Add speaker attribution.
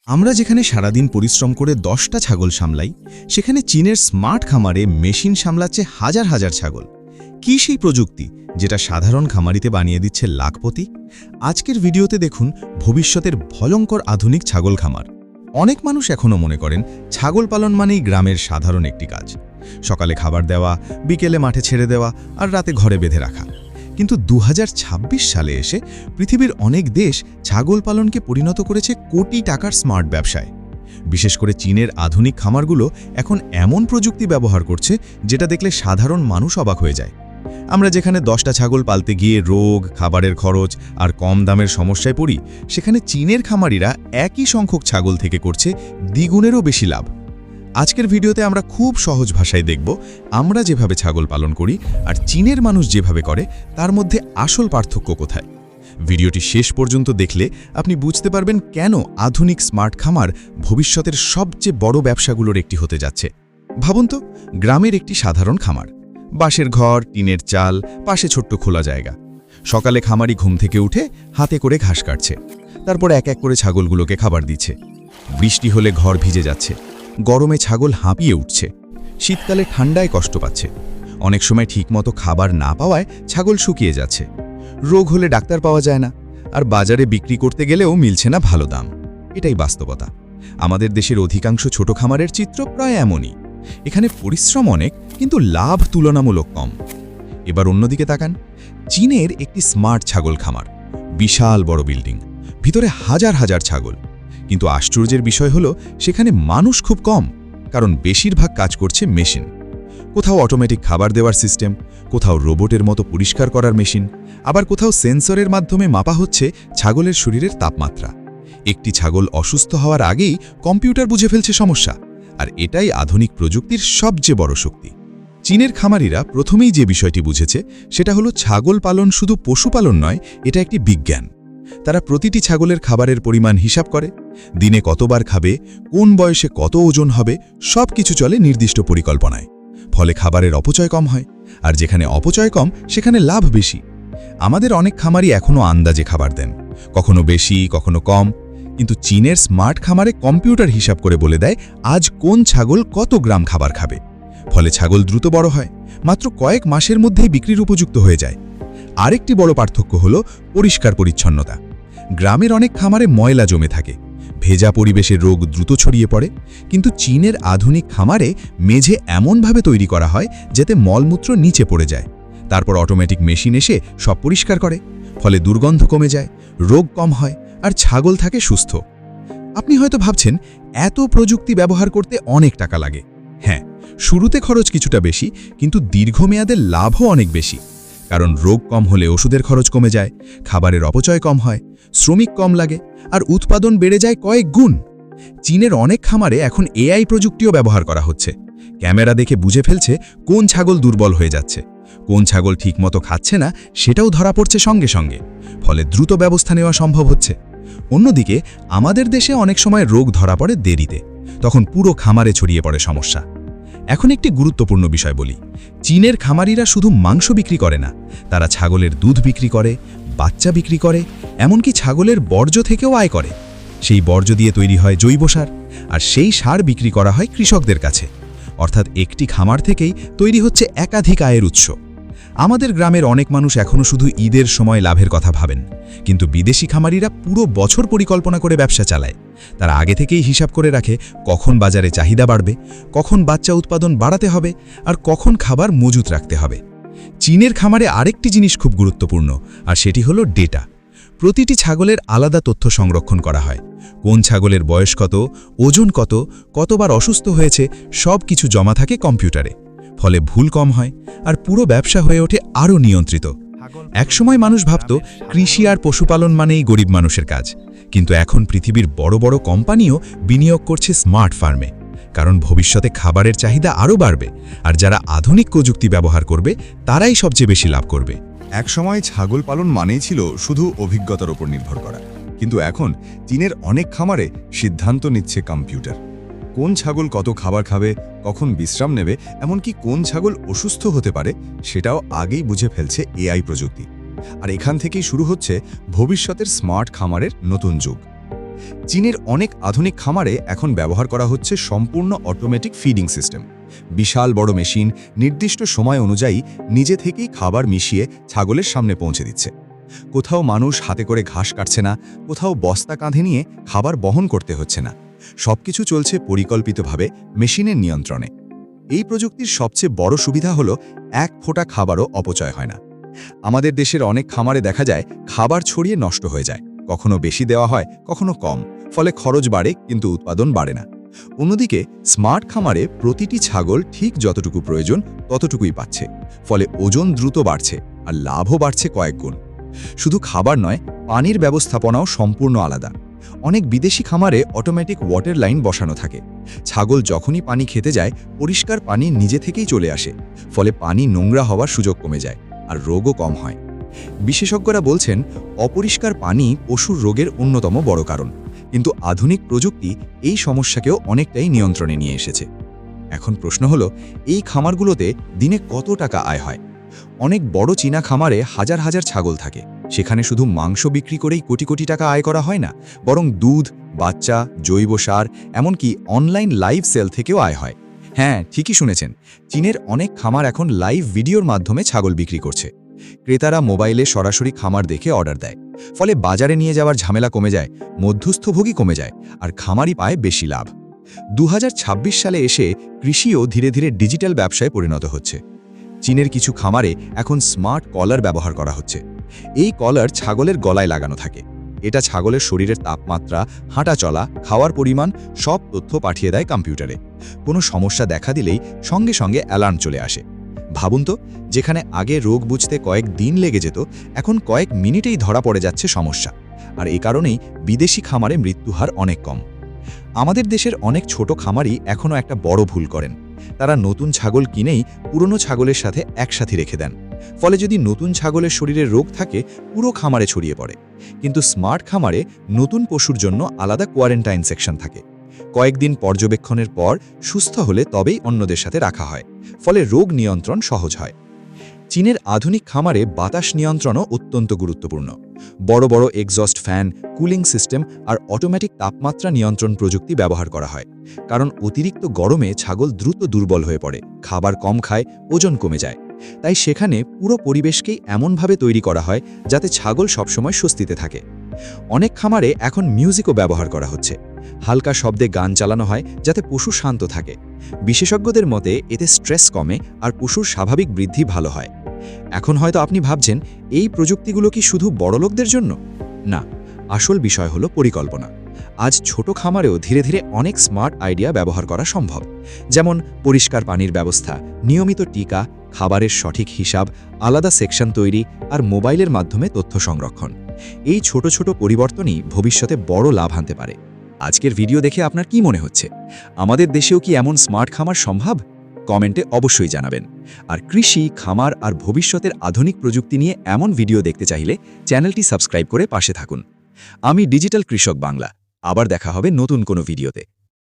Speaker 1: আমরা যেখানে সারাদিন পরিশ্রম করে 10টা ছাগল সামলাই, সেখানে চীনের স্মার্ট খামারে মেশিন সামলাচ্ছে হাজার হাজার ছাগল। কি সেই প্রযুক্তি যেটা সাধারণ খামারিতে বানিয়ে দিচ্ছে লাখপতি? আজকের ভিডিওতে দেখুন ভবিষ্যতের ভয়ঙ্কর আধুনিক ছাগল খামার। অনেক মানুষ এখনও মনে করেন ছাগল পালন মানেই গ্রামের সাধারণ একটি কাজ, সকালে খাবার দেওয়া, বিকেলে মাঠে ছেড়ে দেওয়া আর রাতে ঘরে বেঁধে রাখা। কিন্তু 2026 সালে এসে পৃথিবীর অনেক দেশ ছাগল পালনকে পরিণত করেছে কোটি টাকার স্মার্ট ব্যবসায়। বিশেষ করে চীনের আধুনিক খামারগুলো এখন এমন প্রযুক্তি ব্যবহার করছে যেটা দেখলে সাধারণ মানুষ অবাক হয়ে যায়। আমরা যেখানে 10টা ছাগল পালতে গিয়ে রোগ, খাবারের খরচ আর কম দামের সমস্যায় পড়ি, সেখানে চীনের খামারিরা একই সংখ্যক ছাগল থেকে করছে দ্বিগুণেরও বেশি লাভ। আজকের ভিডিওতে আমরা খুব সহজ ভাষায় দেখব আমরা যেভাবে ছাগল পালন করি আর চীনের মানুষ যেভাবে করে তার মধ্যে আসল পার্থক্য কোথায়। ভিডিওটি শেষ পর্যন্ত দেখলে আপনি বুঝতে পারবেন কেন আধুনিক স্মার্ট খামার ভবিষ্যতের সবচেয়ে বড় ব্যবসাগুলোর একটি হতে যাচ্ছে। ভাবুন তো, গ্রামের একটি সাধারণ খামার, বাঁশের ঘর, টিনের চাল, পাশে ছোট্ট খোলা জায়গা। সকালে খামারি ঘুম থেকে উঠে হাতে করে ঘাস কাটছে, তারপর এক এক করে ছাগলগুলোকে খাবার দিচ্ছে। বৃষ্টি হলে ঘর ভিজে যাচ্ছে, গরমে ছাগল হাঁপিয়ে উঠছে, শীতকালে ঠান্ডায় কষ্ট পাচ্ছে। অনেক সময় ঠিকমতো খাবার না পাওয়ায় ছাগল শুকিয়ে যাচ্ছে। রোগ হলে ডাক্তার পাওয়া যায় না, আর বাজারে বিক্রি করতে গেলেও মিলছে না ভালো দাম। এটাই বাস্তবতা। আমাদের দেশের অধিকাংশ ছোট খামারের চিত্র প্রায় এমনই। এখানে পরিশ্রম অনেক, কিন্তু লাভ তুলনামূলক কম। এবার অন্যদিকে তাকান, চীনের একটি স্মার্ট ছাগল খামার, বিশাল বড় বিল্ডিং, ভিতরে হাজার হাজার ছাগল। কিন্তু আশ্চর্যের বিষয় হলো সেখানে মানুষ খুব কম, কারণ বেশিরভাগ কাজ করছে মেশিন। কোথাও অটোমেটিক খাবার দেওয়ার সিস্টেম, কোথাও রোবটের মতো পরিষ্কার করার মেশিন, আবার কোথাও সেন্সরের মাধ্যমে মাপা হচ্ছে ছাগলের শরীরের তাপমাত্রা। একটি ছাগল অসুস্থ হওয়ার আগেই কম্পিউটার বুঝে ফেলছে সমস্যা। আর এটাই আধুনিক প্রযুক্তির সবচেয়ে বড় শক্তি। চীনের খামারিরা প্রথমেই যে বিষয়টি বুঝেছে সেটা হলো ছাগল পালন শুধু পশুপালন নয়, এটা একটি বিজ্ঞান। তারা প্রতিটি ছাগলের খাবারের পরিমাণ হিসাব করে, দিনে কতবার খাবে, কোন বয়সে কত ওজন হবে, সব কিছু চলে নির্দিষ্ট পরিকল্পনায়। ফলে খাবারের অপচয় কম হয়, আর যেখানে অপচয় কম সেখানে লাভ বেশি। আমাদের অনেক খামারি এখনও আন্দাজে খাবার দেন, কখনো বেশি কখনো কম। কিন্তু চীনের স্মার্ট খামারে কম্পিউটার হিসাব করে বলে দেয় আজ কোন ছাগল কত গ্রাম খাবার খাবে। ফলে ছাগল দ্রুত বড় হয়, মাত্র কয়েক মাসের মধ্যেই বিক্রির উপযুক্ত হয়ে যায়। আরেকটি বড় পার্থক্য হলো পরিষ্কার পরিচ্ছন্নতা। গ্রামের অনেক খামারে ময়লা জমে থাকে, ভেজা পরিবেশে রোগ দ্রুত ছড়িয়ে পড়ে। কিন্তু চীনের আধুনিক খামারে মেঝে এমনভাবে তৈরি করা হয় যাতে মলমূত্র নিচে পড়ে যায়। তারপর অটোমেটিক মেশিন এসে সব পরিষ্কার করে। ফলে দুর্গন্ধ কমে যায়, রোগ কম হয়, আর ছাগল থাকে সুস্থ। আপনি হয়তো ভাবছেন এত প্রযুক্তি ব্যবহার করতে অনেক টাকা লাগে। হ্যাঁ, শুরুতে খরচ কিছুটা বেশি, কিন্তু দীর্ঘমেয়াদে লাভও অনেক বেশি। কারণ রোগ কম হলে ওষুধের খরচ কমে যায়, খাবারের অপচয় কম হয়, শ্রমিক কম লাগে, আর উৎপাদন বেড়ে যায় কয়েক গুণ। চীনের অনেক খামারে এখন এআই প্রযুক্তিও ব্যবহার করা হচ্ছে। ক্যামেরা দেখে বুঝে ফেলছে কোন ছাগল দুর্বল হয়ে যাচ্ছে, কোন ছাগল ঠিকমতো খাচ্ছে না সেটাও ধরা পড়ছে সঙ্গে সঙ্গে। ফলে দ্রুত ব্যবস্থা নেওয়া সম্ভব হচ্ছে। অন্যদিকে আমাদের দেশে অনেক সময় রোগ ধরা পড়ে দেরিতে, তখন পুরো খামারে ছড়িয়ে পড়ে সমস্যা। এখন একটি গুরুত্বপূর্ণ বিষয় বলি, চীনের খামারিরা শুধু মাংস বিক্রি করে না, তারা ছাগলের দুধ বিক্রি করে, বাচ্চা বিক্রি করে, এমনকি ছাগলের বর্জ্য থেকেও আয় করে। সেই বর্জ্য দিয়ে তৈরি হয় জৈব সার, আর সেই সার বিক্রি করা হয় কৃষকদের কাছে। অর্থাৎ একটি খামার থেকেই তৈরি হচ্ছে একাধিক আয়ের উৎস। আমাদের গ্রামের অনেক মানুষ এখনও শুধু ঈদের সময় লাভের কথা ভাবেন, কিন্তু বিদেশি খামারিরা পুরো বছর পরিকল্পনা করে ব্যবসা চালায়। তারা আগে থেকেই হিসাব করে রাখে কখন বাজারে চাহিদা বাড়বে, কখন বাচ্চা উৎপাদন বাড়াতে হবে, আর কখন খাবার মজুত রাখতে হবে। চীনের খামারে আরেকটি জিনিস খুব গুরুত্বপূর্ণ, আর সেটি হলো ডেটা। প্রতিটি ছাগলের আলাদা তথ্য সংরক্ষণ করা হয়। কোন ছাগলের বয়স কত, ওজন কত, কতবার অসুস্থ হয়েছে, সব কিছু জমা থাকে কম্পিউটারে। ফলে ভুল কম হয়, আর পুরো ব্যবসা হয়ে ওঠে আরও নিয়ন্ত্রিত। একসময় মানুষ ভাবত কৃষি আর পশুপালন মানেই গরিব মানুষের কাজ, কিন্তু এখন পৃথিবীর বড় বড় কোম্পানিও বিনিয়োগ করছে স্মার্ট ফার্মে। কারণ ভবিষ্যতে খাবারের চাহিদা আরও বাড়বে, আর যারা আধুনিক প্রযুক্তি ব্যবহার করবে তারাই সবচেয়ে বেশি লাভ করবে।
Speaker 2: একসময় ছাগল পালন মানেই ছিল শুধু অভিজ্ঞতার উপর নির্ভর করা, কিন্তু এখন চীনের অনেক খামারে সিদ্ধান্ত নিচ্ছে কম্পিউটার। কোন ছাগল কত খাবার খাবে, কখন বিশ্রাম নেবে, এমনকি কোন ছাগল অসুস্থ হতে পারে সেটাও আগেই বুঝে ফেলছে এআই প্রযুক্তি। আর এখান থেকেই শুরু হচ্ছে ভবিষ্যতের স্মার্ট খামারের নতুন যুগ। চীনের অনেক আধুনিক খামারে এখন ব্যবহার করা হচ্ছে সম্পূর্ণ অটোমেটিক ফিডিং সিস্টেম। বিশাল বড় মেশিন নির্দিষ্ট সময় অনুযায়ী নিজে থেকেই খাবার মিশিয়ে ছাগলের সামনে পৌঁছে দিচ্ছে। কোথাও মানুষ হাতে করে ঘাস কাটছে না, কোথাও বস্তা কাঁধে নিয়ে খাবার বহন করতে হচ্ছে না। সবকিছু চলছে পরিকল্পিতভাবে মেশিনের নিয়ন্ত্রণে। এই প্রযুক্তির সবচেয়ে বড় সুবিধা হলো এক ফোঁটা খাবারও অপচয় হয় না। আমাদের দেশের অনেক খামারে দেখা যায় খাবার ছড়িয়ে নষ্ট হয়ে যায়, কখনো বেশি দেওয়া হয়, কখনো কম, ফলে খরচ বাড়ে কিন্তু উৎপাদন বাড়ে না। অন্যদিকে স্মার্ট খামারে প্রতিটি ছাগল ঠিক যতটুকু প্রয়োজন ততটুকুই পাচ্ছে, ফলে ওজন দ্রুত বাড়ছে আর লাভও বাড়ছে কয়েক গুণ। শুধু খাবার নয়, পানির ব্যবস্থাপনাও সম্পূর্ণ আলাদা। অনেক বিদেশি খামারে অটোমেটিক ওয়াটার লাইন বসানো থাকে। ছাগল যখনই পানি খেতে যায় পরিষ্কার পানি নিজে থেকেই চলে আসে, ফলে পানি নোংরা হওয়ার সুযোগ কমে যায় আর রোগও কম হয়। বিশেষজ্ঞরা বলছেন অপরিষ্কার পানি পশুর রোগের অন্যতম বড় কারণ, কিন্তু আধুনিক প্রযুক্তি এই সমস্যাকেও অনেকটাই নিয়ন্ত্রণে নিয়ে এসেছে। এখন প্রশ্ন হলো, এই খামারগুলোতে দিনে কত টাকা আয় হয়? অনেক বড় চীনা খামারে হাজার হাজার ছাগল থাকে, সেখানে শুধু মাংস বিক্রি করেই কোটি কোটি টাকা আয় করা হয় না, বরং দুধ, বাচ্চা, জৈব সার, এমনকি অনলাইন লাইভ সেল থেকেও আয় হয়। হ্যাঁ, ঠিকই শুনেছেন, চীনের অনেক খামার এখন লাইভ ভিডিওর মাধ্যমে ছাগল বিক্রি করছে। ক্রেতারা মোবাইলে সরাসরি খামার দেখে অর্ডার দেয়, ফলে বাজারে নিয়ে যাওয়ার ঝামেলা কমে যায়, মধ্যস্থভোগী কমে যায় আর খামারই পায় বেশি লাভ। 2026 সালে এসে কৃষিও ধীরে ধীরে ডিজিটাল ব্যবসায় পরিণত হচ্ছে। চীনের কিছু খামারে এখন স্মার্ট কলার ব্যবহার করা হচ্ছে। এই কলার ছাগলের গলায় লাগানো থাকে। এটা ছাগলের শরীরের তাপমাত্রা, হাঁটা চলা, খাওয়ার পরিমাণ সব তথ্য পাঠিয়ে দেয় কম্পিউটারে। কোনো সমস্যা দেখা দিলেই সঙ্গে সঙ্গে অ্যালার্ম চলে আসে। ভাবুন তো, যেখানে আগে রোগ বুঝতে কয়েক দিন লেগে যেত, এখন কয়েক মিনিটেই ধরা পড়ে যাচ্ছে সমস্যা। আর এই কারণেই বিদেশি খামারে মৃত্যুহার অনেক কম। আমাদের দেশের অনেক ছোট খামারই এখনও একটা বড় ভুল করেন। তারা নতুন ছাগল কিনেই পুরনো ছাগলের সাথে একসাথে রেখে দেন। ফলে যদি নতুন ছাগলের শরীরে রোগ থাকে, পুরো খামারে ছড়িয়ে পড়ে। কিন্তু স্মার্ট খামারে নতুন পশুর জন্য আলাদা কোয়ারেন্টাইন সেকশন থাকে। কয়েকদিন পর্যবেক্ষণের পর সুস্থ হলে তবেই অন্যদের সাথে রাখা হয়, ফলে রোগ নিয়ন্ত্রণ সহজ হয়। চীনের আধুনিক খামারে বাতাস নিয়ন্ত্রণও অত্যন্ত গুরুত্বপূর্ণ। বড় বড় এক্সস্ট ফ্যান, কুলিং সিস্টেম আর অটোমেটিক তাপমাত্রা নিয়ন্ত্রণ প্রযুক্তি ব্যবহার করা হয়। কারণ অতিরিক্ত গরমে ছাগল দ্রুত দুর্বল হয়ে পড়ে, খাবার কম খায়, ওজন কমে যায়। তাই সেখানে পুরো পরিবেশকেই এমনভাবে তৈরি করা হয় যাতে ছাগল সবসময় স্বস্তিতে থাকে। অনেক খামারে এখন মিউজিকও ব্যবহার করা হচ্ছে। হালকা শব্দে গান চালানো হয় যাতে পশু শান্ত থাকে। বিশেষজ্ঞদের মতে এতে স্ট্রেস কমে আর পশুর স্বাভাবিক বৃদ্ধি ভালো হয়। এখন হয়তো আপনি ভাবছেন, এই প্রযুক্তিগুলো কি শুধু বড়লোকদের জন্য? না, আসল বিষয় হলো পরিকল্পনা। আজ ছোট খামারেও ধীরে ধীরে অনেক স্মার্ট আইডিয়া ব্যবহার করা সম্ভব, যেমন পরিষ্কার পানির ব্যবস্থা, নিয়মিত টিকা, খাবারের সঠিক হিসাব, আলাদা সেকশন তৈরি আর মোবাইলের মাধ্যমে তথ্য সংরক্ষণ। এই ছোট ছোট পরিবর্তনই ভবিষ্যতে বড় লাভ আনতে পারে। আজকের ভিডিও দেখে আপনার কি মনে হচ্ছে? আমাদের দেশেও কি এমন স্মার্ট খামার সম্ভব? কমেন্টে অবশ্যই জানাবেন। আর কৃষি, খামার আর ভবিষ্যতের আধুনিক প্রযুক্তি নিয়ে এমন ভিডিও দেখতে চাইলে চ্যানেলটি সাবস্ক্রাইব করে পাশে থাকুন। আমি ডিজিটাল কৃষক বাংলা। আবার দেখা হবে নতুন কোনো ভিডিওতে।